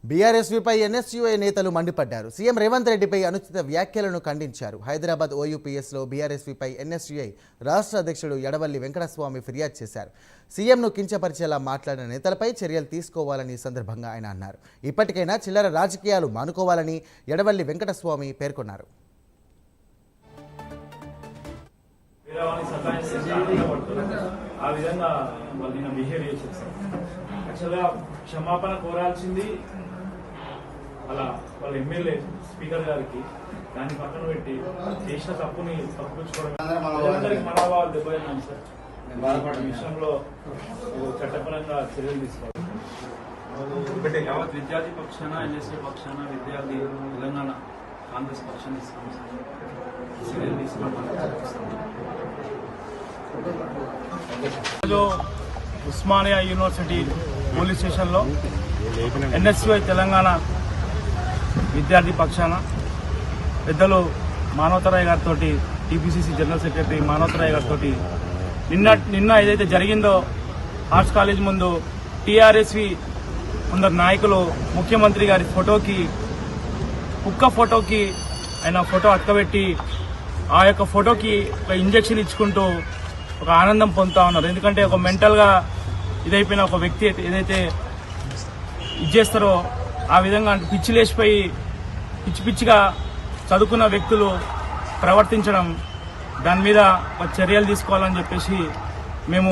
బీఆర్ఎస్వీపై NSUI నేతలు మండిపడ్డారు. CM Revanth రెడ్డిపై అనుచిత వ్యాఖ్యలను ఖండించారు. హైదరాబాద్ ఓయూపీఎస్లో బీఆర్ఎస్వీపై ఎన్ఎస్యూఐ రాష్ట్ర అధ్యక్షుడు యడవల్లి వెంకటస్వామి ఫిర్యాదు చేశారు. సీఎంను కించపరిచేలా మాట్లాడిన నేతలపై చర్యలు తీసుకోవాలని సందర్భంగా ఆయన అన్నారు. ఇప్పటికైనా చిల్లర రాజకీయాలు మానుకోవాలని యడవల్లి వెంకటస్వామి పేర్కొన్నారు. ఆ విధంగా వాళ్ళు నిన్న బిహేవియర్ చేశారు. యాక్చువల్గా క్షమాపణ కోరాల్సింది వాళ్ళ ఎమ్మెల్యే స్పీకర్ గారికి, దాన్ని పక్కన పెట్టి చేసిన తప్పుని తప్పుకోవడం మనోభావాలు దెబ్బతిన్నాను సార్. ఈ విషయంలో చట్టపరంగా చర్యలు తీసుకోవాలి. యావత్ విద్యార్థి పక్షాన, ఎన్ఎస్ఏ పక్షాన, విద్యార్థి తెలంగాణ కాంగ్రెస్ పక్షాన్ని చర్యలు తీసుకోవడం. ఉస్మానియా యూనివర్సిటీ పోలీస్ స్టేషన్లో ఎన్ఎస్యూఐ తెలంగాణ విద్యార్థి పక్షాన పెద్దలు మానవతరాయ్ గారితో, టీపీసీసీ జనరల్ సెక్రటరీ మానవతరాయ్ గారితో నిన్న ఏదైతే జరిగిందో, ఆర్ట్స్ కాలేజ్ ముందు టీఆర్ఎస్వి కొందరు నాయకులు ముఖ్యమంత్రి గారి ఫోటోకి, కుక్క ఫోటోకి ఆయన ఫోటో అతకబెట్టి ఆ యొక్క ఫోటోకి ఒక ఇంజెక్షన్ ఇచ్చుకుంటూ ఒక ఆనందం పొందుతా ఉన్నారు. ఎందుకంటే ఒక మెంటల్గా ఇదైపోయిన ఒక వ్యక్తి ఏదైతే ఇచ్చేస్తారో ఆ విధంగా పిచ్చి లేచిపోయి పిచ్చిగా చదువుకున్న వ్యక్తులు ప్రవర్తించడం, దాని మీద చర్యలు తీసుకోవాలని చెప్పేసి మేము